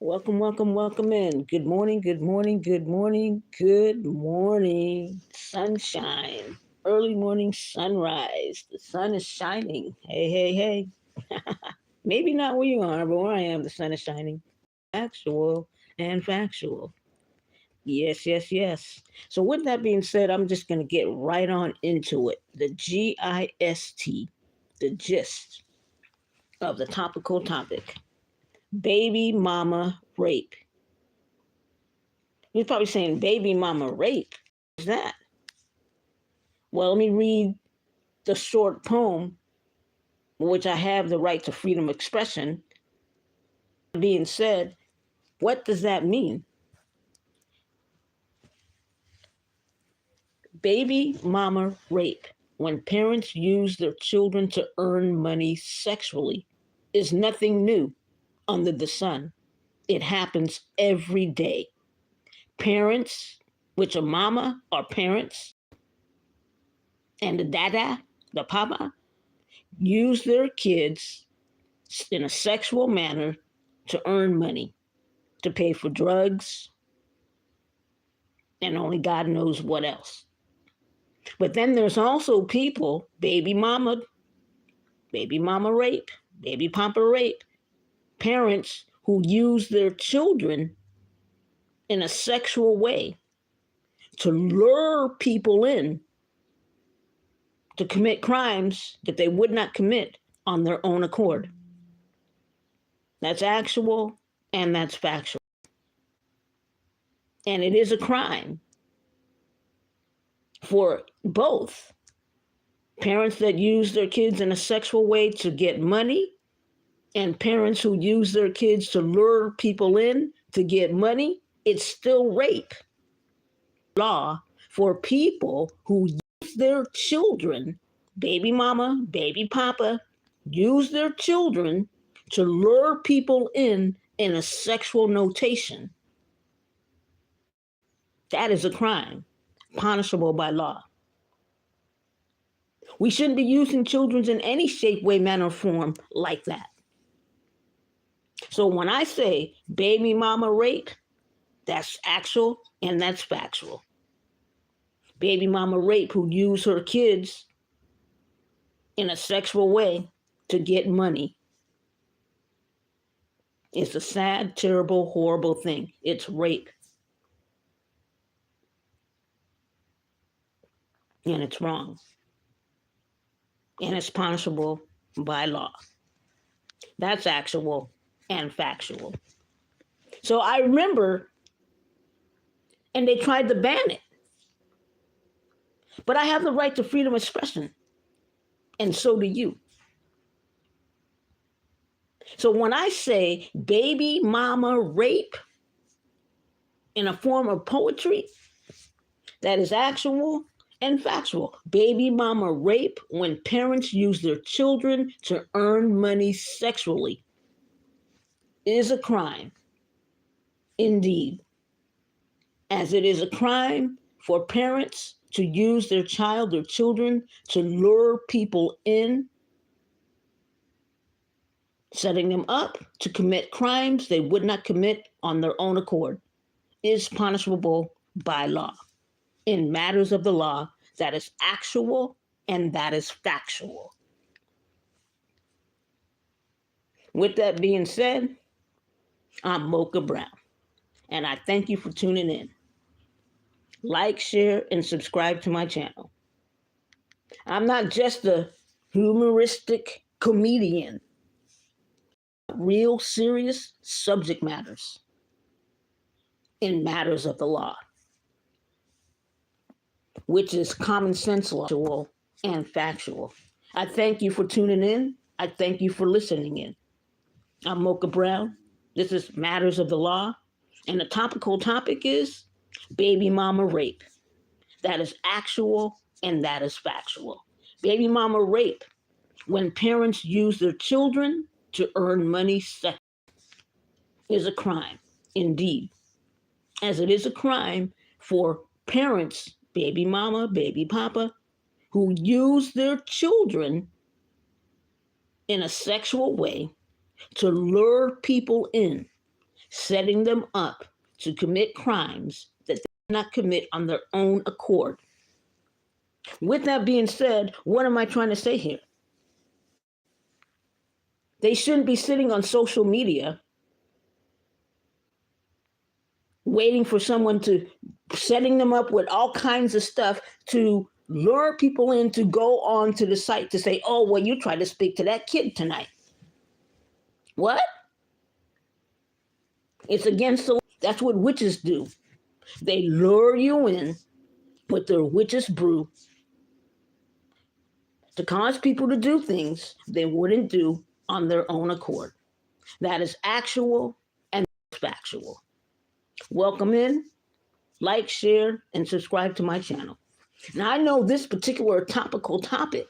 Welcome, welcome, welcome in. Good morning, good morning, good morning, good morning. Sunshine, early morning sunrise. The sun is shining. Hey, hey, hey. Maybe not where you are, but where I am, the sun is shining. Actual and factual. Yes, yes, yes. So, with that being said, I'm just going to get right on into it. The GIST, the gist of the topical topic, baby mama rape. You're probably saying baby mama rape. What is that? Well, let me read the short poem, which I have the right to freedom of expression. Being said, what does that mean? Baby mama rape, when parents use their children to earn money sexually, is nothing new under the sun. It happens every day. Parents, which are mama or parents, and the dada, the papa, use their kids in a sexual manner to earn money, to pay for drugs, and only God knows what else. But then there's also people, baby mama rape, baby papa rape, parents who use their children in a sexual way to lure people in to commit crimes that they would not commit on their own accord. That's actual and that's factual. And it is a crime for both parents that use their kids in a sexual way to get money and parents who use their kids to lure people in to get money. It's still rape. Law for people who use their children, baby mama, baby papa, use their children to lure people in a sexual notation. That is a crime, punishable by law. We shouldn't be using children in any shape, way, manner, or form like that. So when I say baby mama rape, that's actual and that's factual. Baby mama rape who use her kids in a sexual way to get money. It's a sad, terrible, horrible thing. It's rape. And it's wrong. And it's punishable by law. That's actual and factual. So I remember, and they tried to ban it. But I have the right to freedom of expression, and so do you. So when I say baby mama rape in a form of poetry, that is actual and factual. Baby mama rape when parents use their children to earn money sexually is a crime, indeed, as it is a crime for parents to use their children to lure people in, setting them up to commit crimes they would not commit on their own accord, is punishable by law. In matters of the law, that is actual and that is factual. With that being said, I'm Mocha Brown, and I thank you for tuning in. Like, share, and subscribe to my channel. I'm not just a humoristic comedian. Real serious subject matters in matters of the law, which is common sense, law, and factual. I thank you for tuning in. I thank you for listening in. I'm Mocha Brown. This is Matters of the Law. And the topical topic is baby mama rape. That is actual and that is factual. Baby mama rape, when parents use their children to earn money, is a crime, indeed, as it is a crime for parents, baby mama, baby papa, who use their children in a sexual way to lure people in, setting them up to commit crimes that they did not commit on their own accord. With that being said, what am I trying to say here? They shouldn't be sitting on social media waiting for someone to, setting them up with all kinds of stuff to lure people in to go on to the site to say, oh, well, you tried to speak to that kid tonight. What? It's against the law. That's what witches do. They lure you in with their witch's brew to cause people to do things they wouldn't do on their own accord. That is actual and factual. Welcome in, like, share, and subscribe to my channel. Now, I know this particular topical topic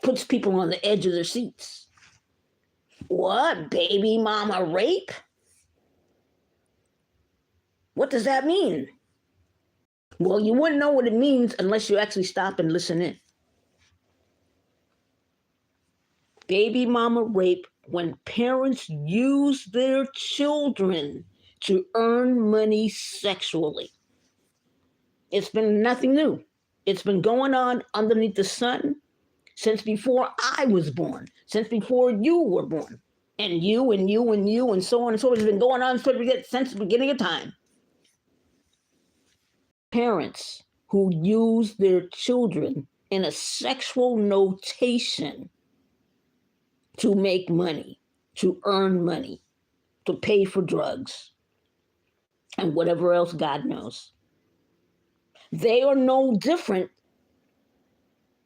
puts people on the edge of their seats. What? Baby mama rape? What does that mean? Well, you wouldn't know what it means unless you actually stop and listen in. Baby mama rape, when parents use their children to earn money sexually. It's been nothing new. It's been going on underneath the sun since before I was born, since before you were born, and you and you and you and so on and so on. It's been going on since the beginning of time. Parents who use their children in a sexual notation to make money, to earn money, to pay for drugs, and whatever else God knows. They are no different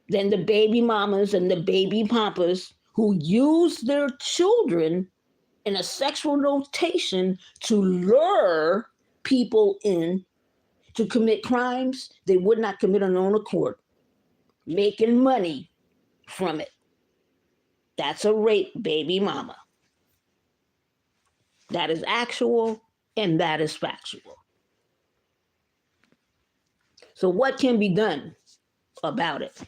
than the baby mamas and the baby papas who use their children in a sexual notation to lure people in to commit crimes they would not commit on their own accord, making money from it. That's a rape, baby mama. That is actual and that is factual. So what can be done about it?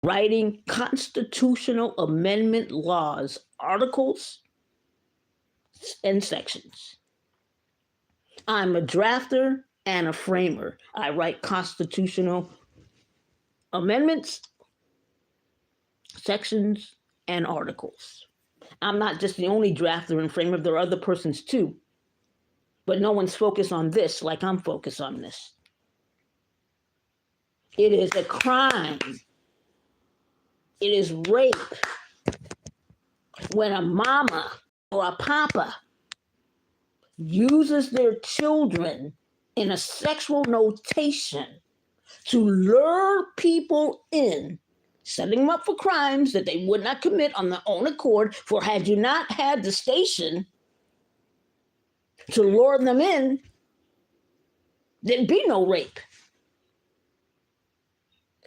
Writing constitutional amendment laws, articles, and sections. I'm a drafter and a framer. I write constitutional amendments, sections, and articles. I'm not just the only drafter and framer. There are other persons too. But no one's focused on this like I'm focused on this. It is a crime. It is rape when a mama or a papa uses their children in a sexual notation to lure people in, setting them up for crimes that they would not commit on their own accord. For had you not had the station to lure them in, there'd be no rape.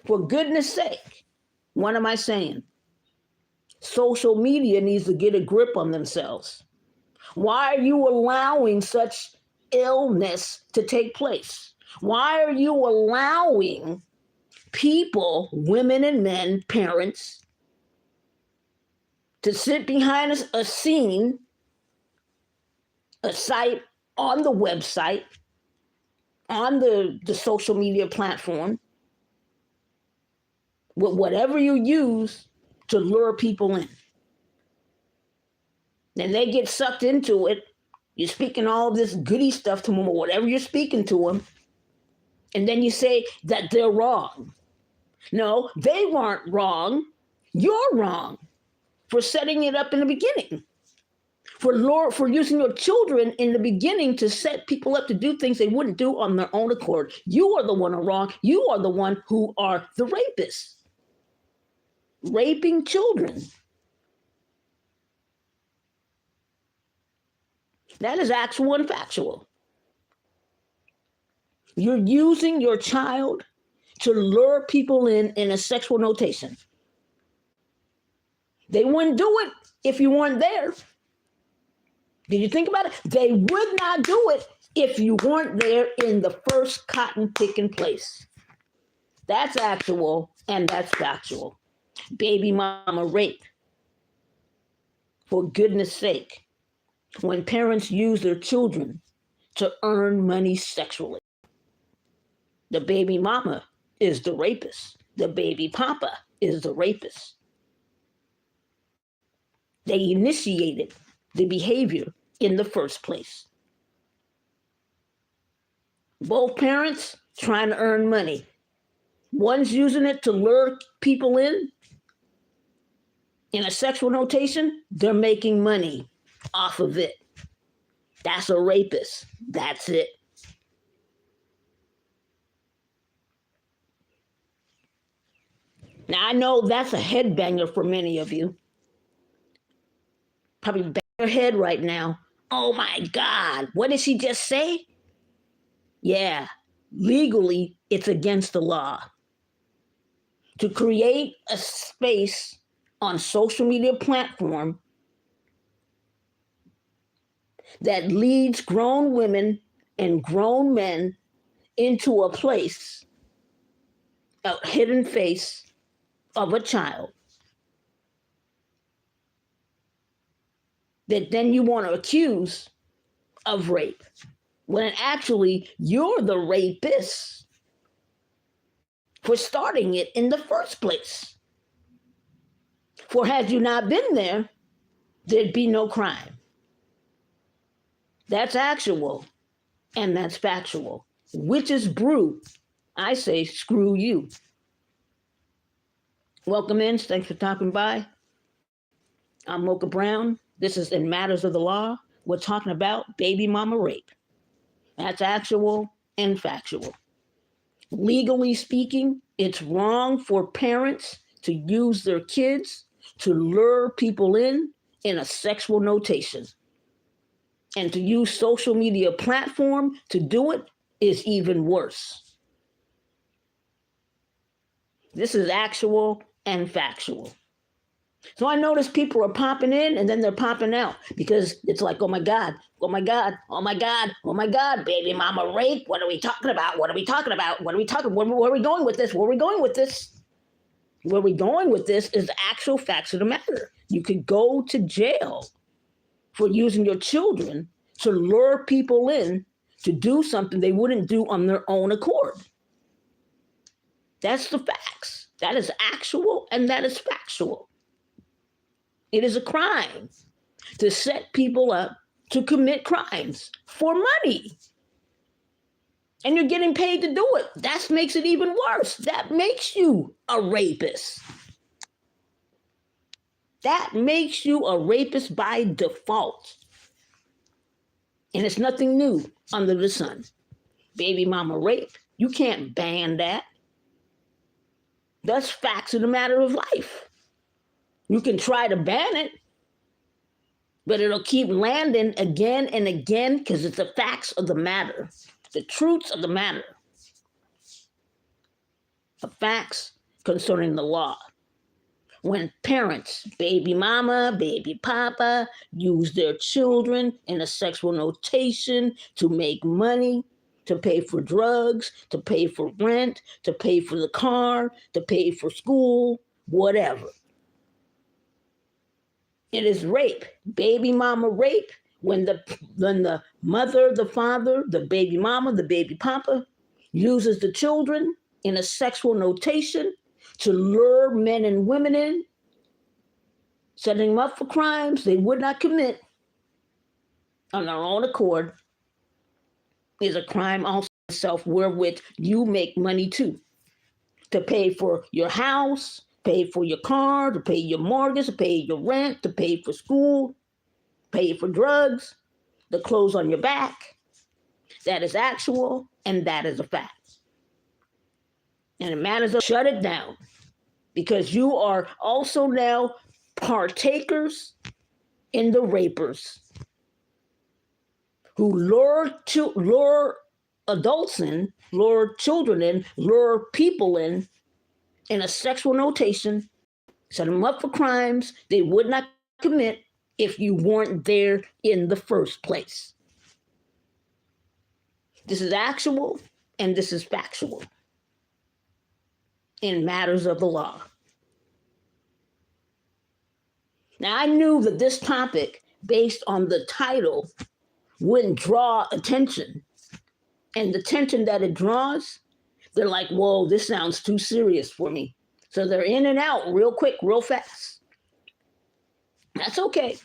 For goodness sake, what am I saying? Social media needs to get a grip on themselves. Why are you allowing such illness to take place? Why are you allowing people, women and men, parents, to sit behind a scene, a site, on the website, on the social media platform, with whatever you use to lure people in? Then they get sucked into it. You're speaking all this goody stuff to them or whatever you're speaking to them. And then you say that they're wrong. No, they weren't wrong. You're wrong for setting it up in the beginning. For using your children in the beginning to set people up to do things they wouldn't do on their own accord. You are the one wrong. You are the one who are the rapists. Raping children. That is actual and factual. You're using your child to lure people in a sexual notation. They wouldn't do it if you weren't there. Did you think about it? They would not do it if you weren't there in the first cotton picking place. That's actual and that's factual. Baby mama rape. For goodness sake. when parents use their children to earn money sexually. The baby mama is the rapist. The baby papa is the rapist. They initiated the behavior in the first place. Both parents trying to earn money. One's using it to lure people in a sexual notation, they're making money off of it. That's a rapist. That's it. Now, I know that's a headbanger for many of you. Probably bang your head right now. Oh my God, what did she just say? Yeah, legally, it's against the law. To create a space on social media platform that leads grown women and grown men into a place, a hidden face of a child, that then you want to accuse of rape, when actually you're the rapist for starting it in the first place. For had you not been there, there'd be no crime. That's actual, and that's factual. Witch's brew. I say screw you. Welcome in. Thanks for stopping by. I'm Mocha Brown. This is In Matters of the Law. We're talking about baby mama rape. That's actual and factual. Legally speaking, it's wrong for parents to use their kids to lure people in a sexual notation. And to use social media platform to do it is even worse. This is actual and factual. So I notice people are popping in and then they're popping out because it's like, oh my God, oh my God, oh my God, oh my God, baby mama rape. What are we talking about? What are we talking about? What are we talking? Where are we going with this? Where are we going with this? Where we going with this is the actual facts of the matter. You could go to jail for using your children to lure people in to do something they wouldn't do on their own accord. That's the facts. That is actual and that is factual. It is a crime to set people up to commit crimes for money. And you're getting paid to do it. That makes it even worse. That makes you a rapist. That makes you a rapist by default. And it's nothing new under the sun. Baby mama rape, you can't ban that. That's facts of the matter of life. You can try to ban it, but it'll keep landing again and again because it's the facts of the matter, the truths of the matter, the facts concerning the law. When parents, baby mama, baby papa, use their children in a sexual notation to make money, to pay for drugs, to pay for rent, to pay for the car, to pay for school, whatever. It is rape, baby mama rape, when the mother, the father, the baby mama, the baby papa uses the children in a sexual notation to lure men and women in, setting them up for crimes they would not commit on their own accord, is a crime also itself wherewith you make money too, to pay for your house, pay for your car, to pay your mortgage, to pay your rent, to pay for school, pay for drugs, the clothes on your back. That is actual and that is a fact. And it matters to shut it down because you are also now partakers in the rapers who lure adults in, lure children in, lure people in a sexual notation, set them up for crimes they would not commit if you weren't there in the first place. This is actual and this is factual in matters of the law. Now, I knew that this topic based on the title wouldn't draw attention. And the tension that it draws, they're like, whoa, this sounds too serious for me. So they're in and out real quick, real fast. That's okay.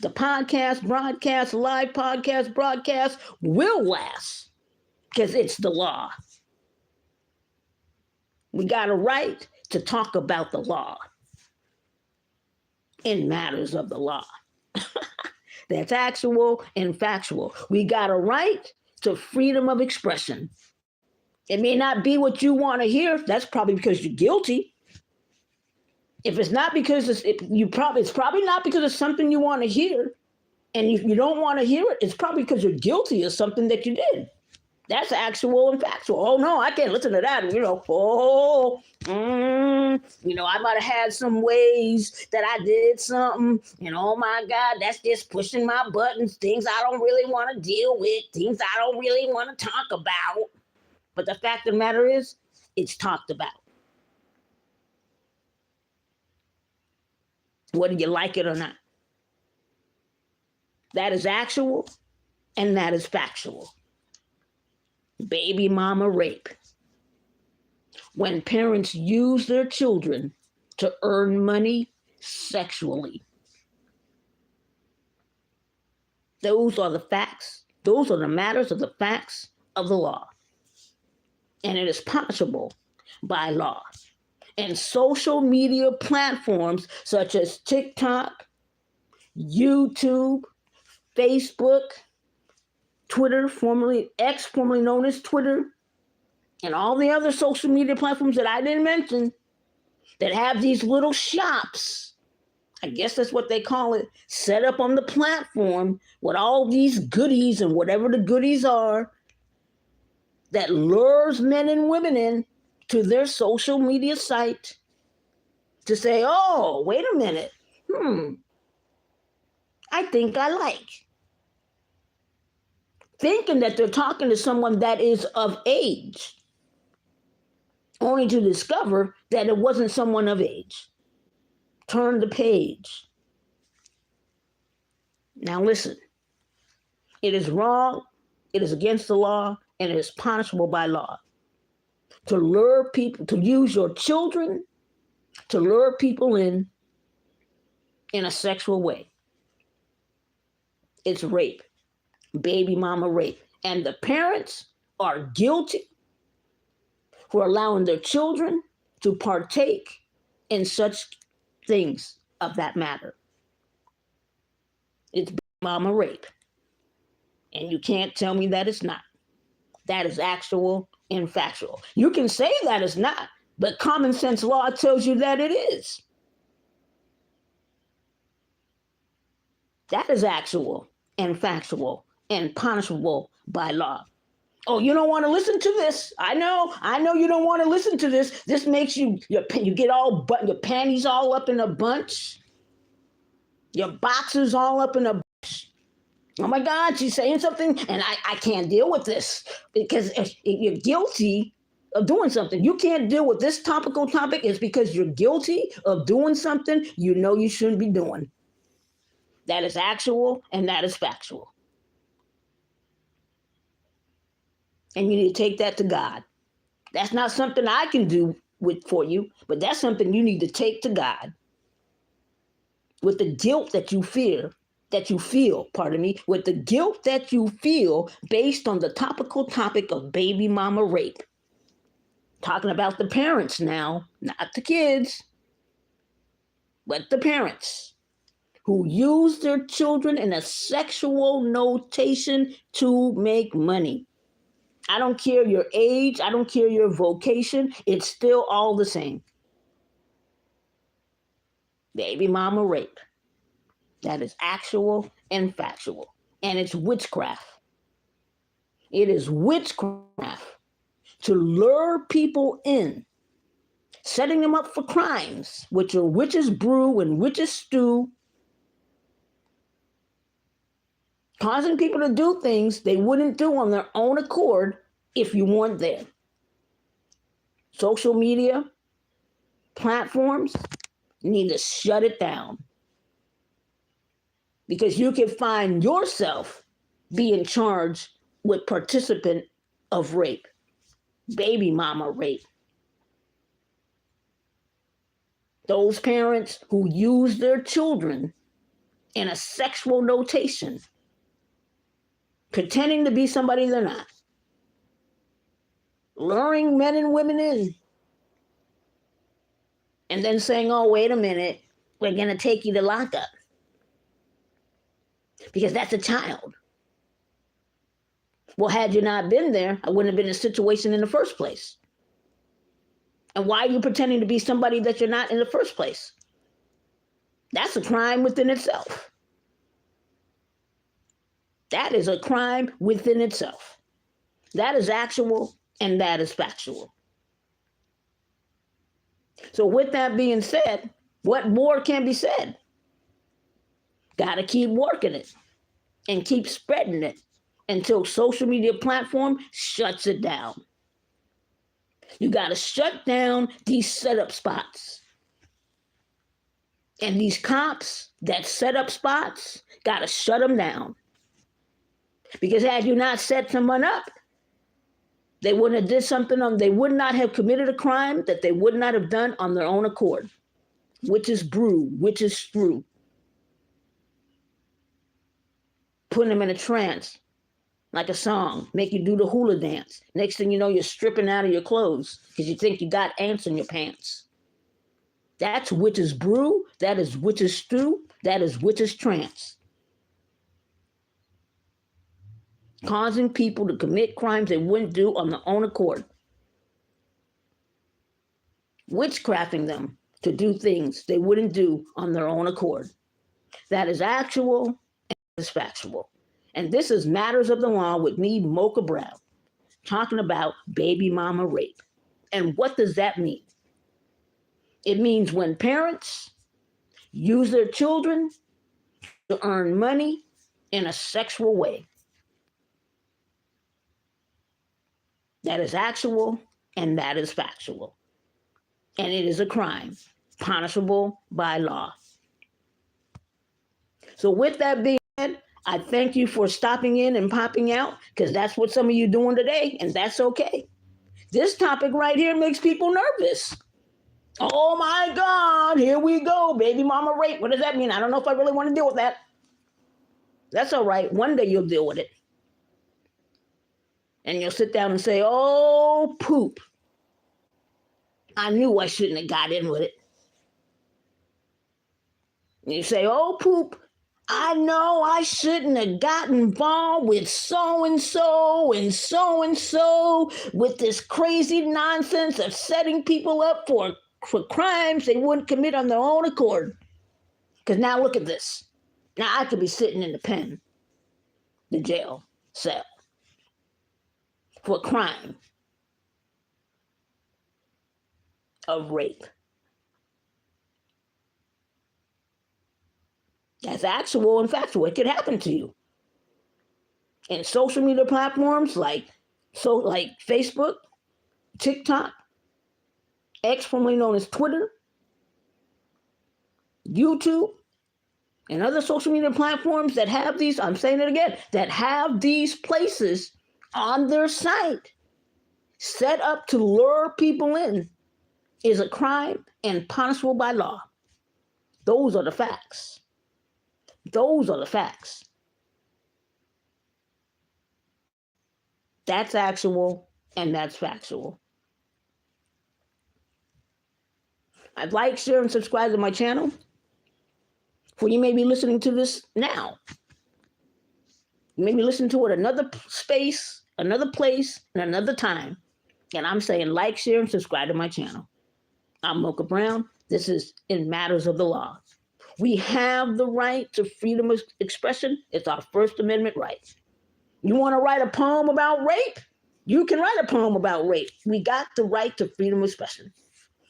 The podcast, broadcast, live podcast, broadcast will last because it's the law. We got a right to talk about the law in matters of the law. That's actual and factual. We got a right to freedom of expression. It may not be what you want to hear. That's probably because you're guilty. If it's not because it's probably not because it's something you want to hear, and if you don't want to hear it, it's probably because you're guilty of something that you did. That's actual and factual. Oh no, I can't listen to that. I might have had some ways that I did something, and oh my God, that's just pushing my buttons, things I don't really want to deal with, things I don't really want to talk about. But the fact of the matter is, it's talked about. Whether you like it or not. That is actual and that is factual. Baby mama rape. When parents use their children to earn money sexually. Those are the facts. Those are the matters of the facts of the law. And it is punishable by law. And social media platforms such as TikTok, YouTube, Facebook, Twitter, formerly known as Twitter, and all the other social media platforms that I didn't mention that have these little shops, I guess that's what they call it, set up on the platform with all these goodies and whatever the goodies are that lures men and women in to their social media site to say, oh, wait a minute, I think I like. Thinking that they're talking to someone that is of age, only to discover that it wasn't someone of age. Turn the page. Now listen, it is wrong, it is against the law, and it is punishable by law to lure people, to use your children to lure people in a sexual way. It's rape, baby mama rape. And the parents are guilty for allowing their children to partake in such things of that matter. It's baby mama rape. And you can't tell me that it's not. That is actual and factual. You can say that it's not, but common sense law tells you that it is. That is actual and factual and punishable by law. Oh, you don't want to listen to this. I know you don't want to listen to this. This makes you get all your panties all up in a bunch. Your boxers all up in a bunch. Oh my God, she's saying something and I can't deal with this because if you're guilty of doing something. You can't deal with this topical topic is because you're guilty of doing something you know you shouldn't be doing. That is actual and that is factual. And you need to take that to God. That's not something I can do for you, but that's something you need to take to God. With the guilt that you feel, with the guilt that you feel based on the topical topic of baby mama rape. Talking about the parents now, not the kids, but the parents who use their children in a sexual notation to make money. I don't care your age, I don't care your vocation, it's still all the same. Baby mama rape. That is actual and factual. And it's witchcraft. It is witchcraft to lure people in, setting them up for crimes, which are witches brew and witches stew, causing people to do things they wouldn't do on their own accord if you weren't there. Social media platforms need to shut it down. because you can find yourself being charged with participant of rape, baby mama rape. Those parents who use their children in a sexual notation, pretending to be somebody they're not, luring men and women in, and then saying, oh, wait a minute, we're going to take you to lockup because that's a child. Well, had you not been there, I wouldn't have been in a situation in the first place. And why are you pretending to be somebody that you're not in the first place? That's a crime within itself. That is a crime within itself. That is actual and that is factual. So with that being said, what more can be said? Got to keep working it and keep spreading it until social media platform shuts it down. You got to shut down these setup spots. And these cops that set up spots, got to shut them down. Because had you not set someone up, they wouldn't have did something, they would not have committed a crime that they would not have done on their own accord. Which is brew, which is screw. Putting them in a trance, like a song, make you do the hula dance. Next thing you know, you're stripping out of your clothes because you think you got ants in your pants. That's witch's brew, that is witch's stew, that is witch's trance. Causing people to commit crimes they wouldn't do on their own accord. Witchcrafting them to do things they wouldn't do on their own accord. That is actual and is factual. And this is Matters of the Law with me, MOCHA Brown, talking about baby mama rape. And what does that mean? It means when parents use their children to earn money in a sexual way. That is actual and that is factual. And it is a crime, punishable by law. So with that being said, I thank you for stopping in and popping out, because that's what some of you doing today, and that's okay. This topic right here makes people nervous. Oh my God, here we go, baby mama rape. What does that mean? I don't know if I really want to deal with that. That's all right. One day you'll deal with it. And you'll sit down and say, oh, poop. I knew I shouldn't have got in with it. And you say, oh, poop. I know I shouldn't have got involved with so-and-so and so-and-so with this crazy nonsense of setting people up for crimes they wouldn't commit on their own accord. Because now look at this. Now I could be sitting in the pen, the jail cell, for a crime of rape. That's actual and factual. It could happen to you. And social media platforms like Facebook, TikTok, X formerly known as Twitter, YouTube, and other social media platforms that have these, I'm saying it again, that have these places on their site set up to lure people in is a crime and punishable by law. Those are the facts. Those are the facts. That's actual and that's factual. I'd like, share, and subscribe to my channel. For you may be listening to this now. You may be listening to it another space, another place, and another time. And I'm saying like, share, and subscribe to my channel. I'm MOCHA Brown. This is In Matters of the Law. We have the right to freedom of expression. It's our First Amendment right. You want to write a poem about rape? You can write a poem about rape. We got the right to freedom of expression.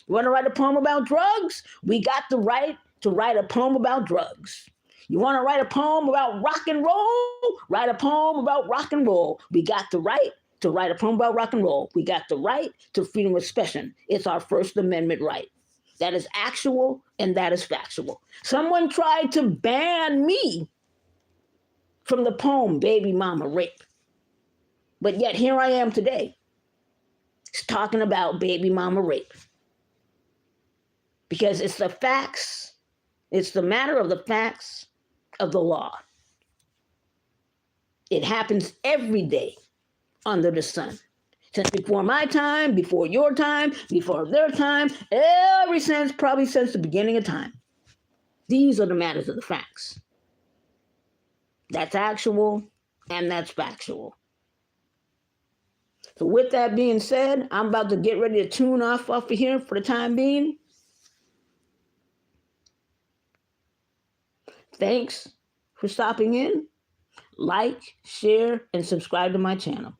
You want to write a poem about drugs? We got the right to write a poem about drugs. You want to write a poem about rock and roll? Write a poem about rock and roll. We got the right to write a poem about rock and roll. We got the right to freedom of expression. It's our First Amendment right. That is actual and that is factual. Someone tried to ban me from the poem Baby Mama Rape. But yet here I am today talking about baby mama rape. Because it's the facts, it's the matter of the facts of the law. It happens every day under the sun. Since before my time, before your time, before their time, probably since the beginning of time. These are the matters of the facts. That's actual and that's factual. So with that being said, I'm about to get ready to tune off of here for the time being. Thanks for stopping in. Like, share, and subscribe to my channel.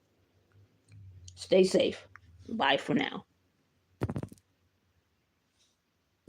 Stay safe. Bye for now.